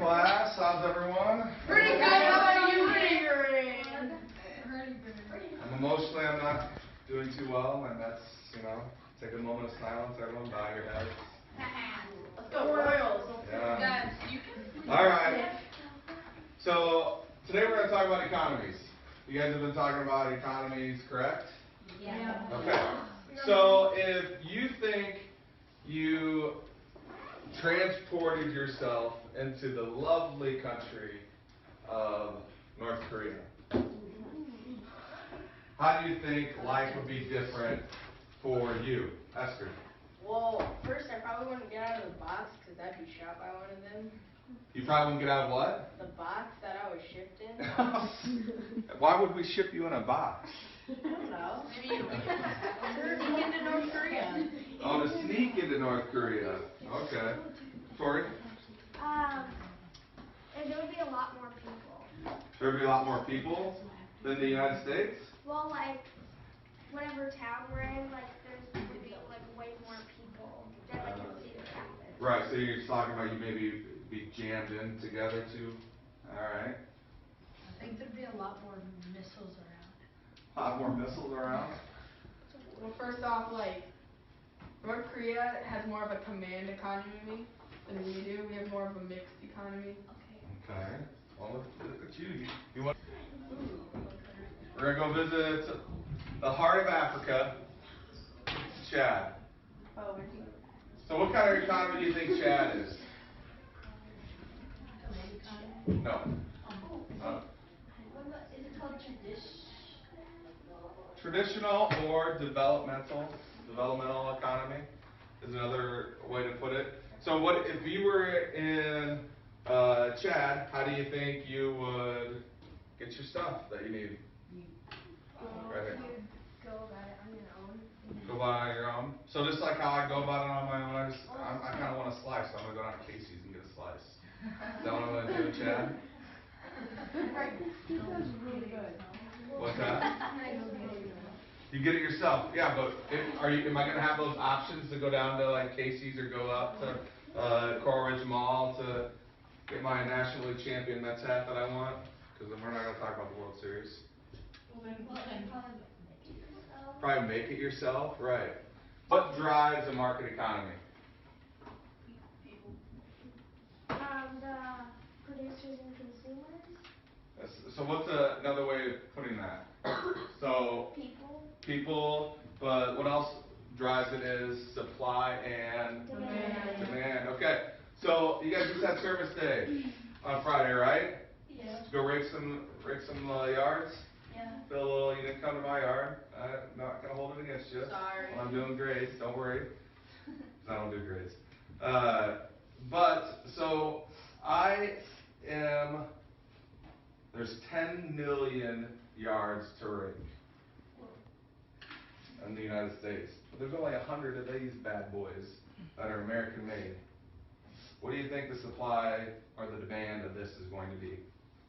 class. How's everyone? Pretty good. How about you, Ray? I'm not doing too well, and that's, take a moment of silence. Everyone bow your heads. Let's go Royals. Yeah. Guys, you can. All right. So today we're going to talk about economies. You guys have been talking about economies, correct? Yeah. Okay. So if you think you transported yourself into the lovely country of North Korea, how do you think life would be different for you, Esther? Well, first I probably wouldn't get out of the box because I'd be shot by one of them. You probably wouldn't get out of what? The box that I was shipped in. Why would we ship you in a box? I don't know. Maybe you sneak into North Korea. Oh, to sneak into North Korea. Okay. Tori? There would be a lot more people. There would be a lot more people than the United States? Well, like, whatever town we're in, like, there's would be, like, way more people that, like, can see the campus. Right, so you're talking about you maybe be jammed in together too? Alright. I think there'd be a lot more missiles around. A lot more missiles around? Well, first off, like, North Korea has more of a command economy than we do. We have more of a mixed economy. Okay. Well, look at you. You want? We're going to go visit the heart of Africa, Chad. Oh, where'd you go? So what kind of economy do you think Chad is? No. Is it called Traditional or developmental economy is another way to put it. So what if you were in Chad, how do you think you would get your stuff that you need? Right here. Go about it on your own. Go buy your own. So just like how I go about it on my own, I kind of want a slice, so I'm going to go down to Casey's and get a slice. Is that what I'm going to do, Chad? What's that? You get it yourself. Yeah, but am I going to have those options to go down to like Casey's or go up to Coral Ridge Mall to get my National League champion Mets hat that I want? Because then we're not going to talk about the World Series. Probably make it yourself, right. What drives a market economy? The producers and consumers. So what's another way of putting that? So people, but what else drives it is supply and demand. Okay. So you guys just had service day on Friday, right? Yeah. Go rake some yards. Yeah. Feel a little. You didn't come to my yard. I'm not gonna hold it against you. Sorry. Well, I'm doing grades. Don't worry. I don't do grades. But so there's 10 million yards to rake in the United States. But there's only 100 of these bad boys that are American made. What do you think the supply or the demand of this is going to be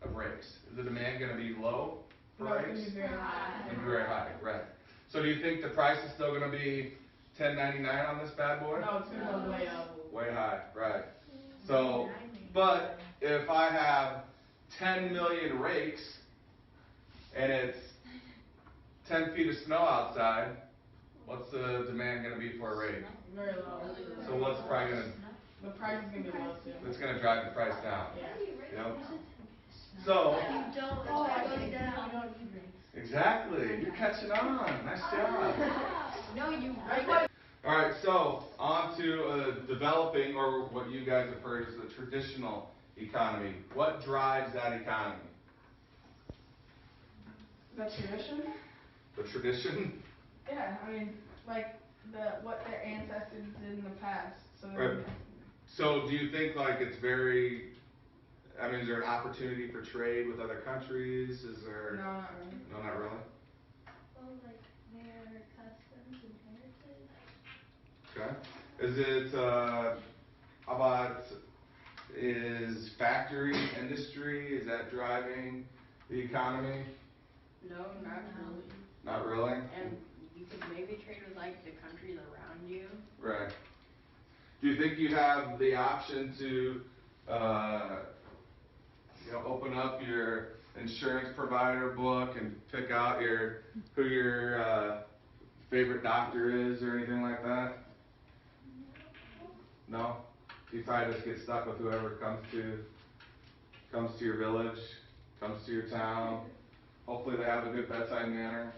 of rakes? Is the demand going to be low for No, rakes? it's gonna be very high. It's gonna be very high, right. So do you think the price is still going to be $10.99 on this bad boy? No, it's going to go way up. Way high, right. So, but if I have 10 million rakes and it's 10 feet of snow outside, what's the demand going to be for a rake? Very low. So what's probably going to, The price is going to be low too. it's going to drive the price down? Yeah. Yep. So, You don't, goes down. exactly, you're catching on, nice job. No, you All right, so on to developing, or what you guys have heard as the traditional economy. What drives that economy? The tradition? The tradition? Yeah, I mean, like what their ancestors did in the past. So. Right. So do you think like it's very, I mean, is there an opportunity for trade with other countries? Is there? No, not really. No, not really. Well, like, their customs and heritage. Okay. Is it, how about, is factory industry, is that driving the economy? No, not really. Not really? And you could maybe trade with like the countries around you. Right. Do you think you have the option to open up your insurance provider book and pick out who your favorite doctor is or anything like that? No? You probably just get stuck with whoever comes to your village, comes to your town. Hopefully they have a good bedside manner.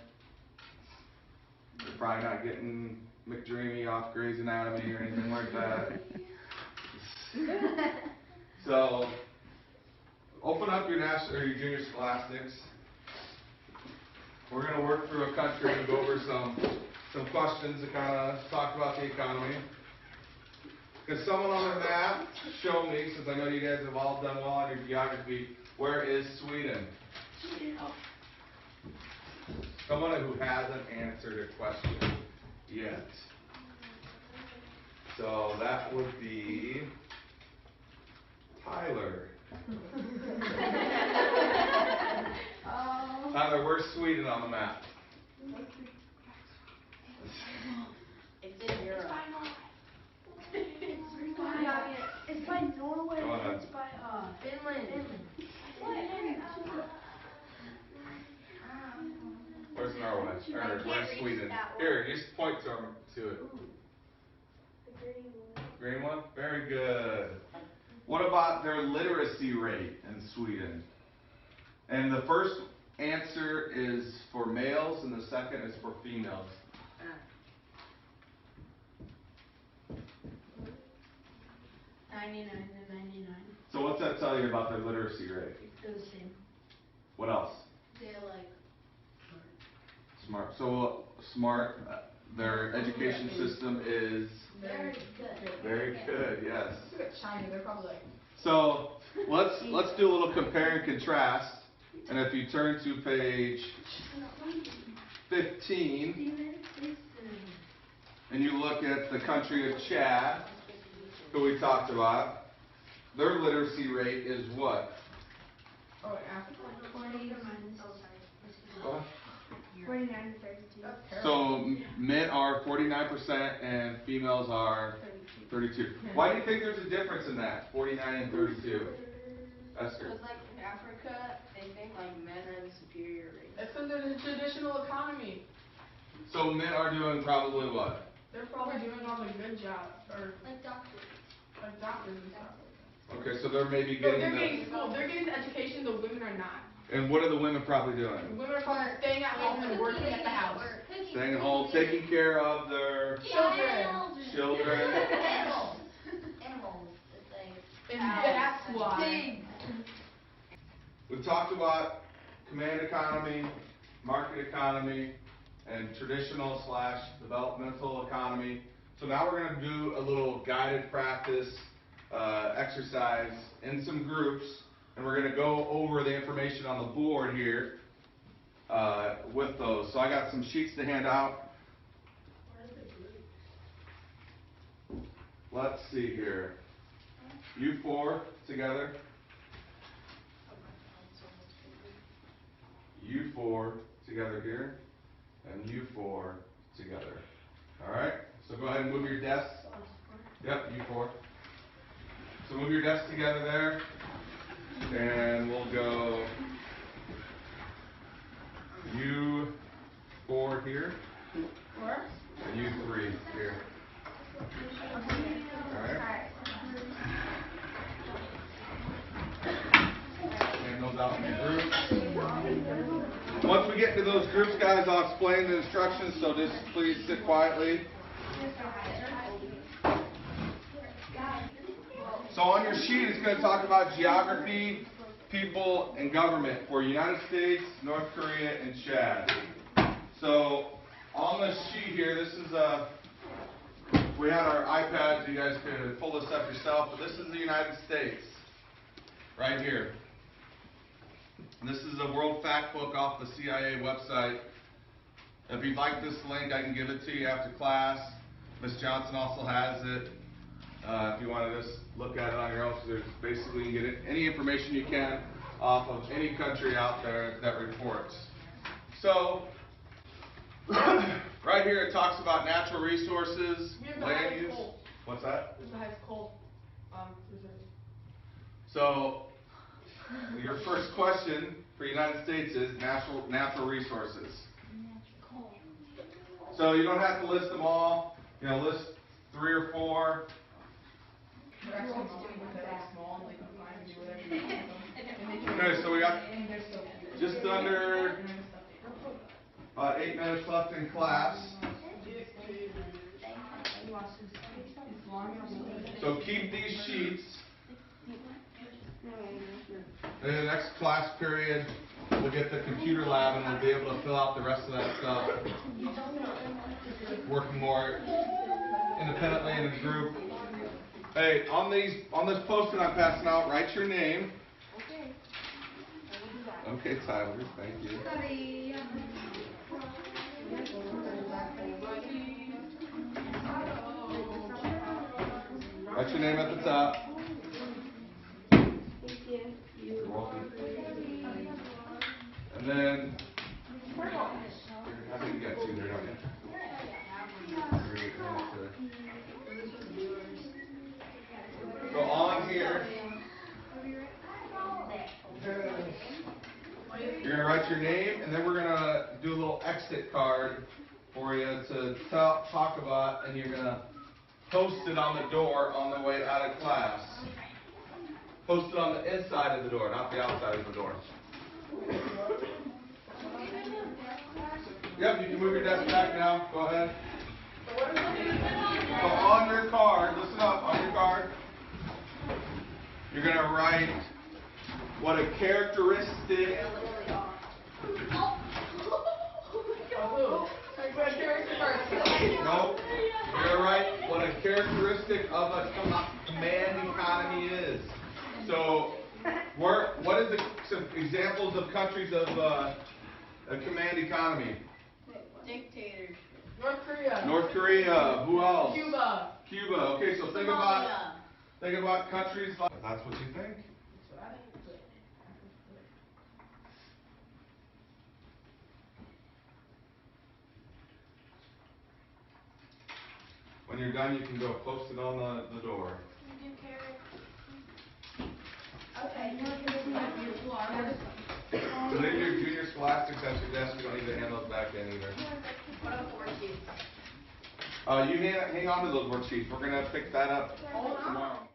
You're probably not getting McDreamy off Grey's Anatomy or anything like that. So, open up your national or your junior scholastics. We're going to work through a country and go over some questions that kind of talk about the economy. Can someone on the map show me, since I know you guys have all done well on your geography, where is Sweden? Someone who hasn't answered a question yet. So that would be Tyler. Tyler, where's Sweden on the map? It's in Europe. It's by Norway. Go ahead. It's by Finland. Where's Norway? Or where's Sweden? Here, just point to it. Green one? Very good. What about their literacy rate in Sweden? And the first answer is for males and the second is for females. 99 to 99. So what's that tell you about their literacy rate? They're the same. What else? They're like Smart. So smart, their education system is very good. very good, yes. Look at China, they're probably like, So let's do a little compare and contrast. And if you turn to page 15 and you look at the country of Chad, who we talked about, their literacy rate is what? oh, Africa? 49 to 32. That's terrible. So men are 49% and females are 32. Why do you think there's a difference in that, 49 and 32? Esther. Because like in Africa, they think like men are the superior race. It's because they're the traditional economy. So men are doing probably what? They're probably doing all the good jobs, or Like doctors. like doctors and stuff. Okay, so they're maybe So getting they're the, getting school, they're getting the education, the women are not. and what are the women probably The doing? women are probably staying at home and working at the house. Staying at home, taking care of their children. Animals. It's like And that's why. We've talked about command economy, market economy, and traditional / developmental economy. So now we're going to do a little guided practice exercise in some groups, and we're going to go over the information on the board here with those. So I got some sheets to hand out. Let's see here. You four together. You four together here, and you four together. All right. So go ahead and move your desks. Yep, you four. So move your desks together there, and we'll go. You four here, and you three here. All right. Hand those out in groups. Once we get to those groups, guys, I'll explain the instructions, so just please sit quietly. So on your sheet, it's going to talk about geography, people, and government for United States, North Korea, and Chad. So on the sheet here, this is we had our iPads, you guys could pull this up yourself, but this is the United States, right here. And this is a World Fact Book off the CIA website. If you'd like this link, I can give it to you after class. Ms. Johnson also has it. If you want to just look at it on your own, so there's basically you can get any information you can off of any country out there that reports. So, right here it talks about natural resources, We have the land highest use. coal. What's that? This is the highest coal reserve. So, Your first question for United States is natural resources. So you don't have to list them all. You know, list 3 or 4. They're actually small, and they can fly and do whatever they want. Okay, so we got And they're so cute. just under 8 minutes left in class. So keep these sheets. In the next class period, we'll get the computer lab and we'll be able to fill out the rest of that stuff. Working more independently in a group. Hey, on this post-it I'm passing out, write your name. Okay, Tyler, thank you. Write your name at the top. You're welcome. And then, I think you got 2 there, don't you? So on here, you're going to write your name, and then we're going to do a little exit card for you to talk about, and you're going to post it on the door on the way out of class. Post it on the inside of the door, not the outside of the door. Yep, you can move your desk back now. Go ahead. So on your card, listen up, on your card, you're going to write what a characteristic. Nope. You're going to write what a characteristic of a command economy is. So, what is some examples of countries of a command economy? Dictators. North Korea. North Korea. Who else? Cuba. Cuba. Okay, so think about countries like. That's what you think. When you're done, you can go post it on the door. Okay. So leave your junior scholastics at your desk. You don't need to hand those back in either. What about worksheets? You hang on to those worksheets. We're going to pick that up tomorrow.